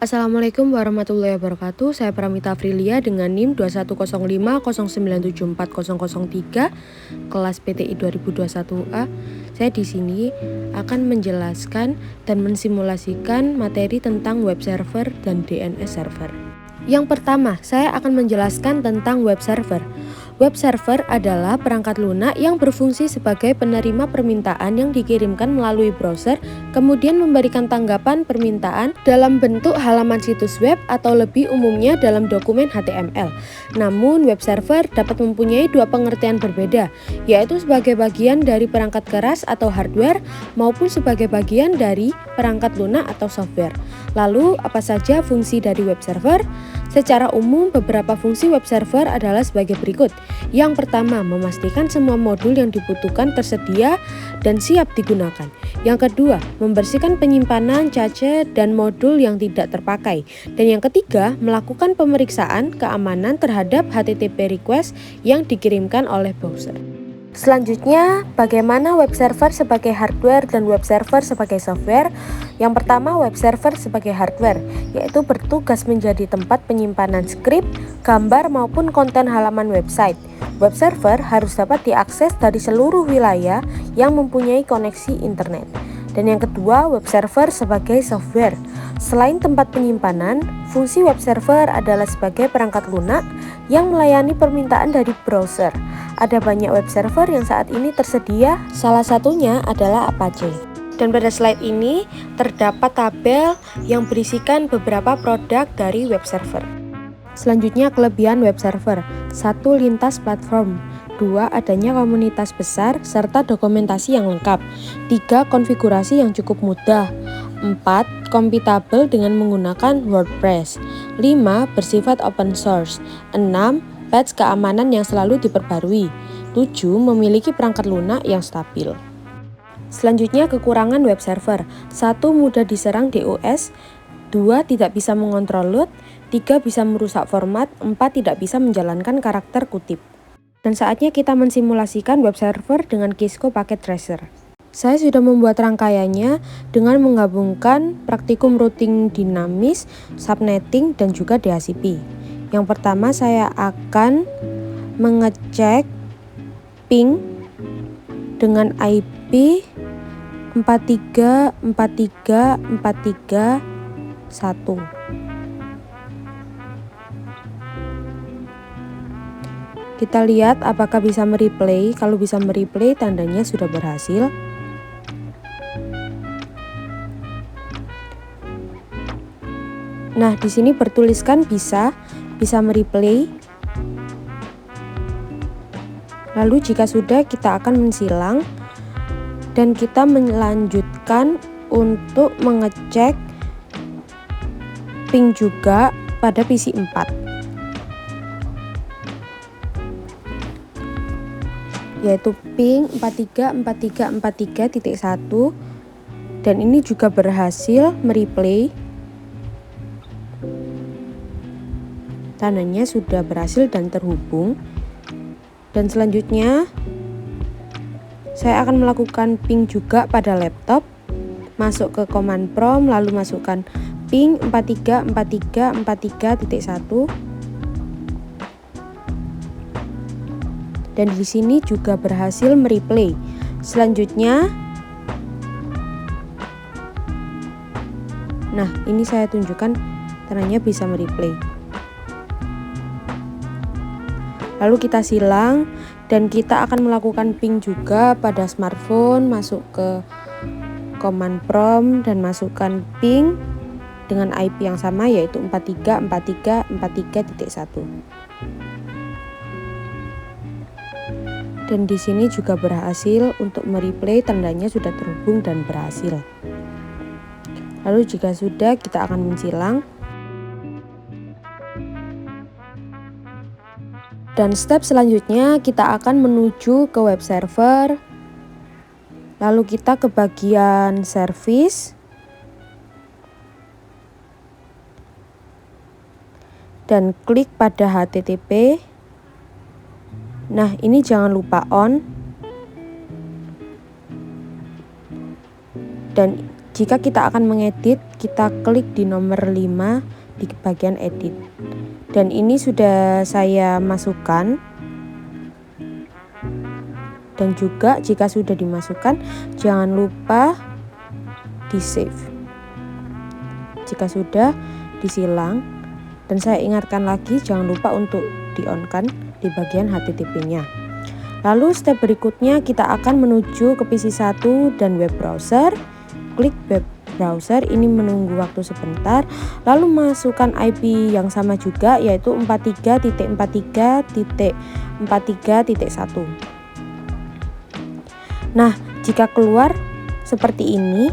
Assalamualaikum warahmatullahi wabarakatuh. Saya Pramita Frilia dengan NIM 210509740003 kelas PTI 2021A. Saya di sini akan menjelaskan dan mensimulasikan materi tentang web server dan DNS server. Yang pertama, saya akan menjelaskan tentang web server. Web server adalah perangkat lunak yang berfungsi sebagai penerima permintaan yang dikirimkan melalui browser, kemudian memberikan tanggapan permintaan dalam bentuk halaman situs web atau lebih umumnya dalam dokumen HTML. Namun, web server dapat mempunyai dua pengertian berbeda, yaitu sebagai bagian dari perangkat keras atau hardware maupun sebagai bagian dari perangkat lunak atau software. Lalu, apa saja fungsi dari web server? Secara umum, beberapa fungsi web server adalah sebagai berikut. Yang pertama, memastikan semua modul yang dibutuhkan tersedia dan siap digunakan. Yang kedua, membersihkan penyimpanan, cache, dan modul yang tidak terpakai. Dan yang ketiga, melakukan pemeriksaan keamanan terhadap HTTP request yang dikirimkan oleh browser. Selanjutnya, bagaimana web server sebagai hardware dan web server sebagai software? Yang pertama, web server sebagai hardware, yaitu bertugas menjadi tempat penyimpanan skrip, gambar maupun konten halaman website. Web server harus dapat diakses dari seluruh wilayah yang mempunyai koneksi internet. Dan yang kedua, web server sebagai software. Selain tempat penyimpanan, fungsi web server adalah sebagai perangkat lunak yang melayani permintaan dari browser. Ada banyak web server yang saat ini tersedia, salah satunya adalah Apache. Dan pada slide ini terdapat tabel yang berisikan beberapa produk dari web server. Selanjutnya, kelebihan web server. 1. Lintas platform. 2. Adanya komunitas besar serta dokumentasi yang lengkap. 3. Konfigurasi yang cukup mudah. 4. Kompatibel dengan menggunakan WordPress. 5. Bersifat open source. 6. Patch keamanan yang selalu diperbarui. 7. Memiliki perangkat lunak yang stabil. Selanjutnya, kekurangan web server. 1. Mudah diserang DOS. 2. Tidak bisa mengontrol load. 3. Bisa merusak format. 4. Tidak bisa menjalankan karakter kutip. Dan saatnya kita mensimulasikan web server dengan Kisco Packet Tracer. Saya sudah membuat rangkaiannya dengan menggabungkan praktikum routing dinamis, subnetting, dan juga DHCP. Yang pertama, saya akan mengecek ping dengan IP 4343431. Kita lihat apakah bisa mereplay. Kalau bisa mereplay, tandanya sudah berhasil. Nah, di sini bertuliskan bisa mereplay. Lalu jika sudah, kita akan mensilang dan kita melanjutkan untuk mengecek ping juga pada PC 4, yaitu ping 434343.1, dan ini juga berhasil mereplay. Tandanya sudah berhasil dan terhubung. Dan selanjutnya saya akan melakukan ping juga pada laptop. Masuk ke command prompt, lalu masukkan ping 434343.1. Dan di sini juga berhasil mereplay. Selanjutnya, nah ini saya tunjukkan tandanya bisa mereplay. Lalu kita silang dan kita akan melakukan ping juga pada smartphone. Masuk ke command prompt dan masukkan ping dengan IP yang sama, yaitu 434343.1. Dan di sini juga berhasil untuk mereplay, tandanya sudah terhubung dan berhasil. Lalu jika sudah, kita akan mensilang. Dan step selanjutnya kita akan menuju ke web server. Lalu kita ke bagian service. Dan klik pada HTTP. Nah, ini jangan lupa on. Dan jika kita akan mengedit, kita klik di nomor 5 di bagian edit. Dan ini sudah saya masukkan. Dan juga jika sudah dimasukkan, jangan lupa di save. Jika sudah, disilang. Dan saya ingatkan lagi, jangan lupa untuk di on kan di bagian HTTP-nya. Lalu step berikutnya kita akan menuju ke PC 1 dan web browser. Klik web browser, ini menunggu waktu sebentar. Lalu masukkan IP yang sama juga, yaitu 43.43.43.1. Nah, jika keluar seperti ini,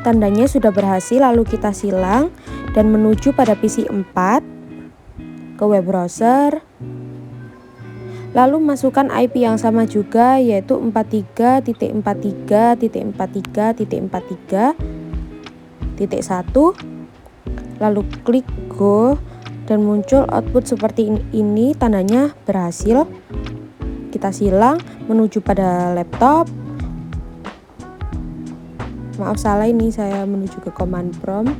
tandanya sudah berhasil. Lalu kita silang dan menuju pada PC 4 ke web browser. Lalu masukkan IP yang sama juga, yaitu 43.43.43.1. Lalu klik go dan muncul output seperti ini, tandanya berhasil. Kita silang menuju pada laptop. Maaf salah, ini saya menuju ke command prompt.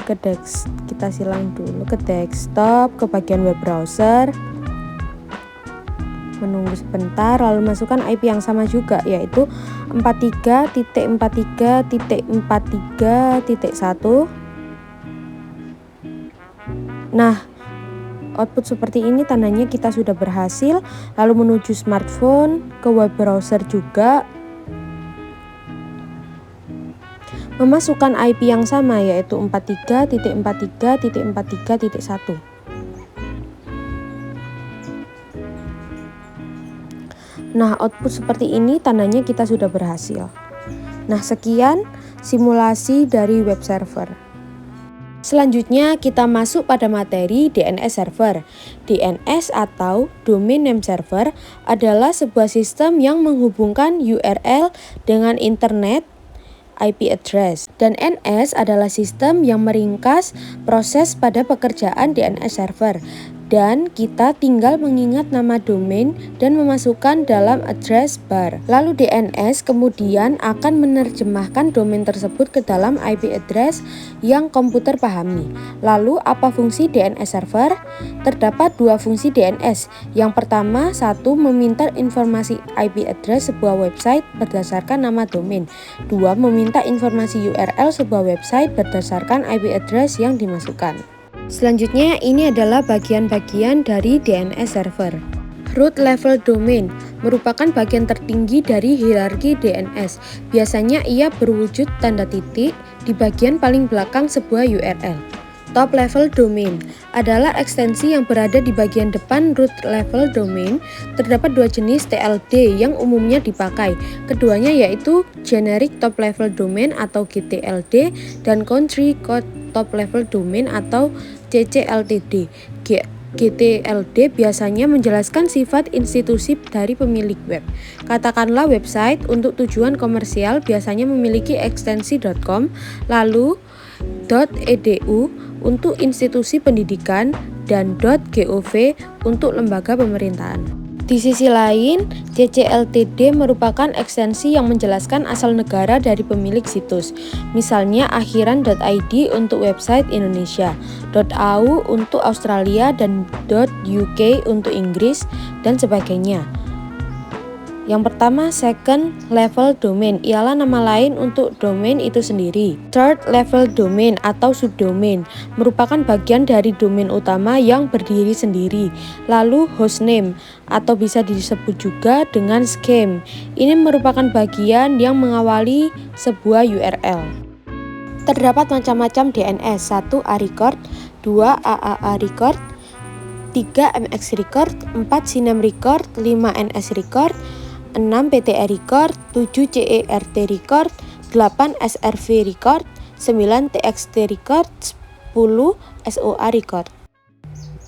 Kita silang dulu ke desktop, ke bagian web browser. Menunggu sebentar, lalu masukkan IP yang sama juga, yaitu 43.43.43.1. Nah, output seperti ini, tandanya kita sudah berhasil. Lalu menuju smartphone, ke web browser juga, memasukkan IP yang sama, yaitu 43.43.43.1. Nah, output seperti ini, tandanya kita sudah berhasil. Nah, sekian simulasi dari web server. Selanjutnya kita masuk pada materi DNS server. DNS atau Domain Name Server adalah sebuah sistem yang menghubungkan URL dengan internet IP address, dan NS adalah sistem yang meringkas proses pada pekerjaan DNS server. Dan kita tinggal mengingat nama domain dan memasukkan dalam address bar. Lalu DNS kemudian akan menerjemahkan domain tersebut ke dalam IP address yang komputer pahami. Lalu apa fungsi DNS server? Terdapat dua fungsi DNS. Yang pertama, satu, meminta informasi IP address sebuah website berdasarkan nama domain. Dua, meminta informasi URL sebuah website berdasarkan IP address yang dimasukkan. Selanjutnya, ini adalah bagian-bagian dari DNS server. Root level domain merupakan bagian tertinggi dari hierarki DNS. Biasanya ia berwujud tanda titik di bagian paling belakang sebuah URL. Top level domain adalah ekstensi yang berada di bagian depan root level domain. Terdapat dua jenis TLD yang umumnya dipakai. Keduanya yaitu generic top level domain atau GTLD dan country code top level domain atau CCLTD. GTLD biasanya menjelaskan sifat institusi dari pemilik web. Katakanlah website untuk tujuan komersial biasanya memiliki ekstensi .com, lalu .edu untuk institusi pendidikan, dan .gov untuk lembaga pemerintahan. Di sisi lain, CCLTD merupakan ekstensi yang menjelaskan asal negara dari pemilik situs. Misalnya akhiran.id untuk website Indonesia, .au untuk Australia, dan .uk untuk Inggris, dan sebagainya. Yang pertama, second level domain ialah nama lain untuk domain itu sendiri. Third level domain atau subdomain merupakan bagian dari domain utama yang berdiri sendiri. Lalu hostname atau bisa disebut juga dengan scheme. Ini merupakan bagian yang mengawali sebuah URL. Terdapat macam-macam DNS. 1. A-record, 2. AAA record, 3. MX record, 4. Sinem record, 5. NS record, 6. PTE record, 7. CERT record, 8. SRV record, 9. TXT record, 10. SOA record.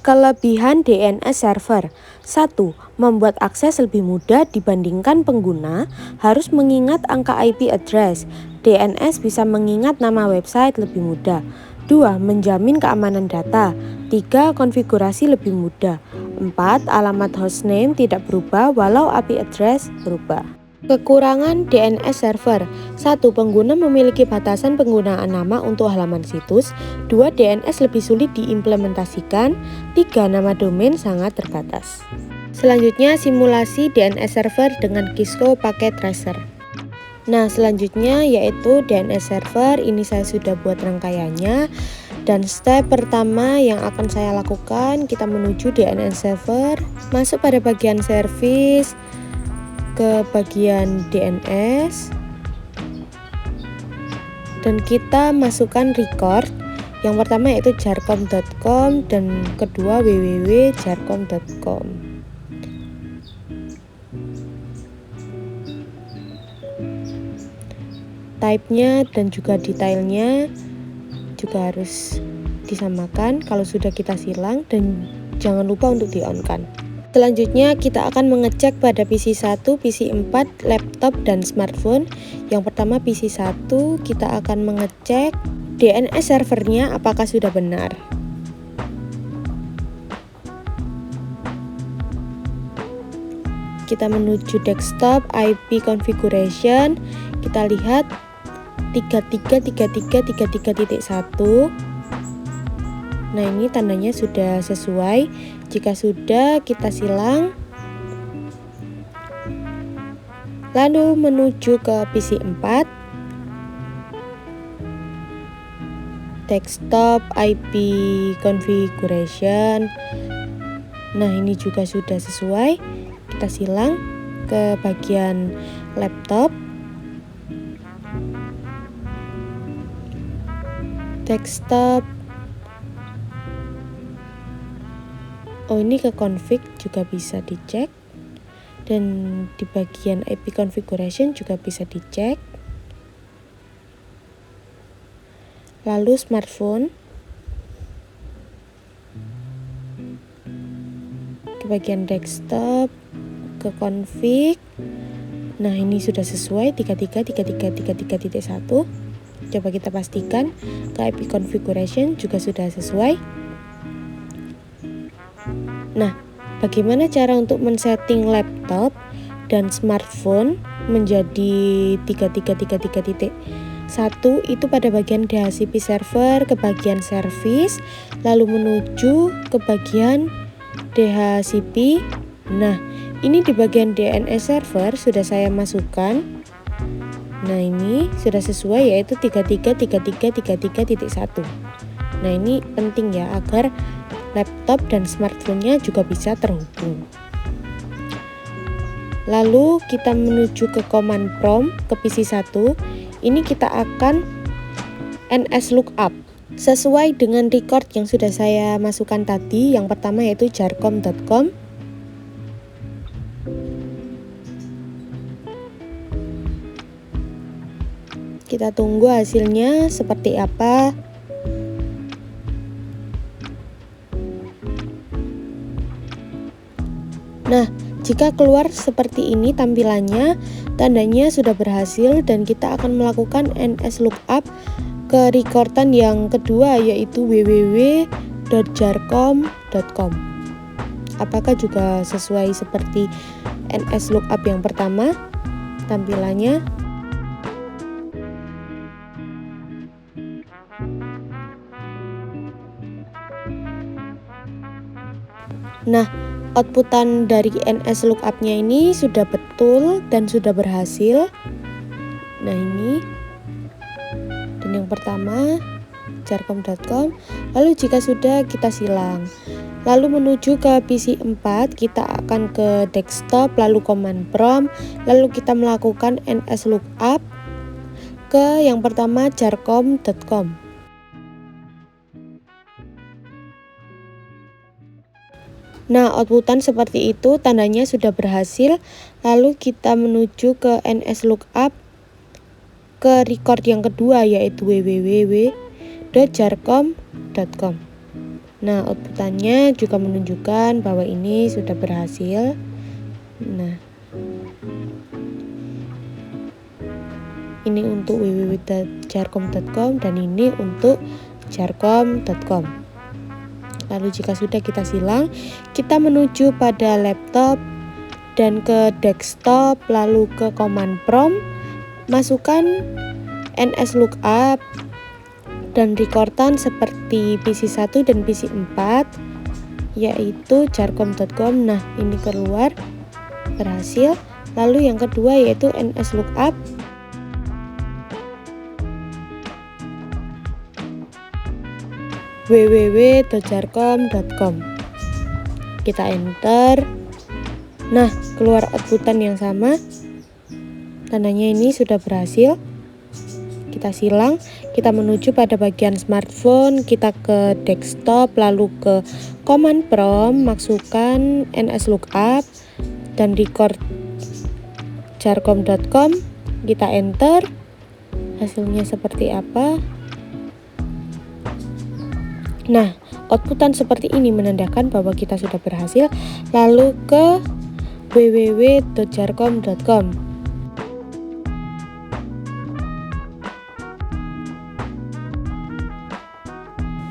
Kelebihan DNS server. 1. Membuat akses lebih mudah dibandingkan pengguna harus mengingat angka IP address. DNS bisa mengingat nama website lebih mudah. 2. Menjamin keamanan data. 3. Konfigurasi lebih mudah. 4. Alamat hostname tidak berubah walau IP address berubah. Kekurangan DNS server. 1. Pengguna memiliki batasan penggunaan nama untuk halaman situs. 2. DNS lebih sulit diimplementasikan. 3. Nama domain sangat terbatas. Selanjutnya, simulasi DNS server dengan Kisco Packet Tracer. Nah, selanjutnya yaitu DNS server. Ini saya sudah buat rangkaiannya. Dan step pertama yang akan saya lakukan, kita menuju DNS server, masuk pada bagian service, ke bagian DNS, dan kita masukkan record. Yang pertama yaitu jarcom.com dan kedua www.jarcom.com. Type-nya dan juga detailnya juga harus disamakan kalau sudah kita silang, dan jangan lupa untuk di-on-kan. Selanjutnya kita akan mengecek pada PC 1, PC 4, laptop, dan smartphone. Yang pertama PC 1, kita akan mengecek DNS servernya apakah sudah benar. Kita menuju desktop, IP configuration, kita lihat 333333.1. Nah, ini tandanya sudah sesuai. Jika sudah, kita silang. Lalu menuju ke PC 4. Desktop, IP configuration. Nah, ini juga sudah sesuai. Kita silang ke bagian laptop. Desktop. Oh, ini ke config juga bisa dicek, dan di bagian IP configuration juga bisa dicek. Lalu smartphone, ke bagian desktop, ke config. Nah, ini sudah sesuai 333333.1. Coba kita pastikan ke IP configuration juga sudah sesuai. Nah, bagaimana cara untuk men-setting laptop dan smartphone menjadi 3333.1 itu pada bagian DHCP server, ke bagian service, lalu menuju ke bagian DHCP. Nah, ini di bagian DNS server sudah saya masukkan. Nah, ini sudah sesuai yaitu 333333.1. Nah, ini penting ya agar laptop dan smartphone-nya juga bisa terhubung. Lalu kita menuju ke command prompt ke PC 1. Ini kita akan nslookup sesuai dengan record yang sudah saya masukkan tadi. Yang pertama yaitu jarcom.com. Kita tunggu hasilnya seperti apa. Nah, jika keluar seperti ini tampilannya, tandanya sudah berhasil dan kita akan melakukan nslookup ke recordan yang kedua yaitu www.jarcom.com. Apakah juga sesuai seperti nslookup yang pertama tampilannya? Nah, outputan dari nslookup-nya ini sudah betul dan sudah berhasil. Nah, ini. Dan yang pertama jarcom.com. Lalu jika sudah, kita silang. Lalu menuju ke PC 4, kita akan ke desktop, lalu command prompt, lalu kita melakukan nslookup ke yang pertama jarcom.com. Nah, outputan seperti itu, tandanya sudah berhasil. Lalu kita menuju ke nslookup ke record yang kedua yaitu www.jarcom.com. Nah, outputannya juga menunjukkan bahwa ini sudah berhasil. Nah, ini untuk www.jarcom.com dan ini untuk jarcom.com. Lalu jika sudah, kita silang, kita menuju pada laptop. dan ke desktop, lalu ke command prompt, masukkan nslookup dan rekordan seperti PC1 dan PC4, yaitu jarcom.com. Nah, ini keluar, berhasil. Lalu yang kedua yaitu nslookup www.jarcom.com. Kita enter. Nah, keluar outputan yang sama. Tandanya ini sudah berhasil. Kita silang, kita menuju pada bagian smartphone, kita ke desktop, lalu ke command prompt, masukkan nslookup dan record jarcom.com. Kita enter. Hasilnya seperti apa? Nah, outputan seperti ini menandakan bahwa kita sudah berhasil. Lalu ke www.jarcom.com.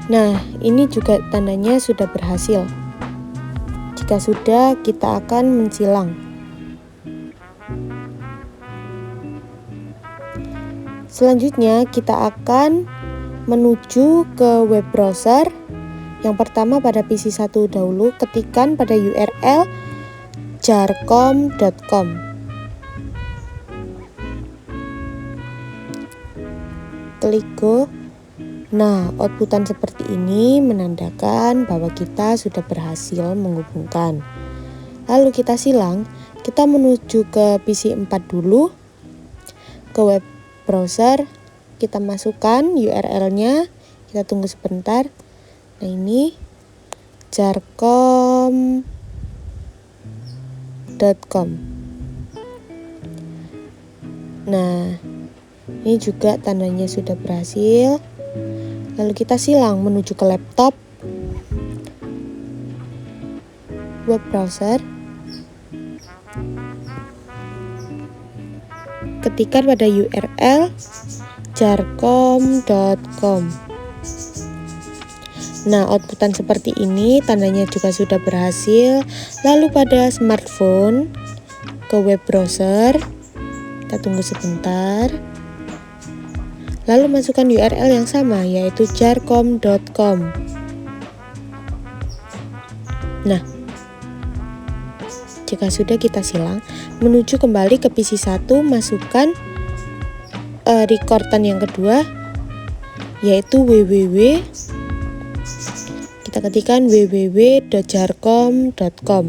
Nah, ini juga tandanya sudah berhasil. Jika sudah, kita akan mensilang. Selanjutnya, kita akan menuju ke web browser. Yang pertama pada PC1 dahulu, ketikkan pada URL jarcom.com. Klik go. Nah, outputan seperti ini menandakan bahwa kita sudah berhasil menghubungkan. Lalu kita silang, kita menuju ke PC4 dulu, ke web browser, kita masukkan URL-nya, kita tunggu sebentar. Nah, ini jarcom.com. Nah, ini juga tandanya sudah berhasil. Lalu kita silang menuju ke laptop, web browser, ketikkan pada URL jarcom.com. Nah, outputan seperti ini tandanya juga sudah berhasil. Lalu pada smartphone, ke web browser, kita tunggu sebentar. Lalu masukkan URL yang sama, yaitu jarcom.com. Nah, jika sudah, kita silang menuju kembali ke PC1, masukkan rekordan yang kedua, yaitu www. Kita ketikkan www.jarcom.com.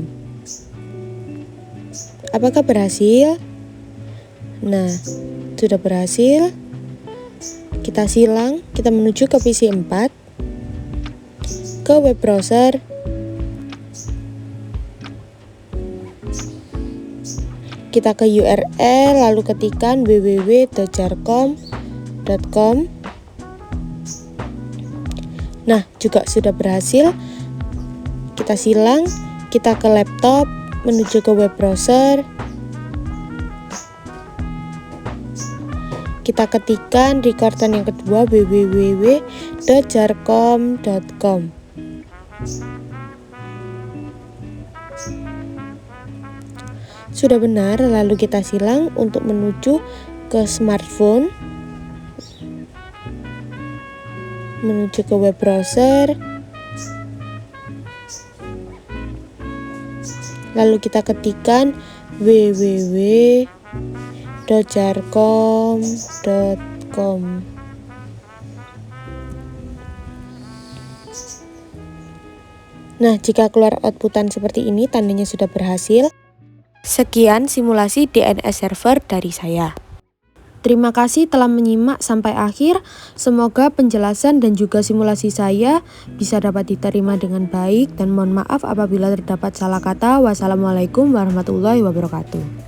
Apakah berhasil? Nah, sudah berhasil. Kita silang, kita menuju ke PC4, ke web browser, kita ke URL, lalu ketikkan www.jarcom.com. Nah, juga sudah berhasil. Kita silang, kita ke laptop, menuju ke web browser, kita ketikkan rekordan yang kedua www.jarcom.com. Sudah benar, lalu kita silang untuk menuju ke smartphone, menuju ke web browser, lalu kita ketikkan www.jarcom.com. Nah, jika keluar outputan seperti ini, tandanya sudah berhasil. Sekian simulasi DNS server dari saya. Terima kasih telah menyimak sampai akhir. Semoga penjelasan dan juga simulasi saya bisa dapat diterima dengan baik, dan mohon maaf apabila terdapat salah kata. Wassalamualaikum warahmatullahi wabarakatuh.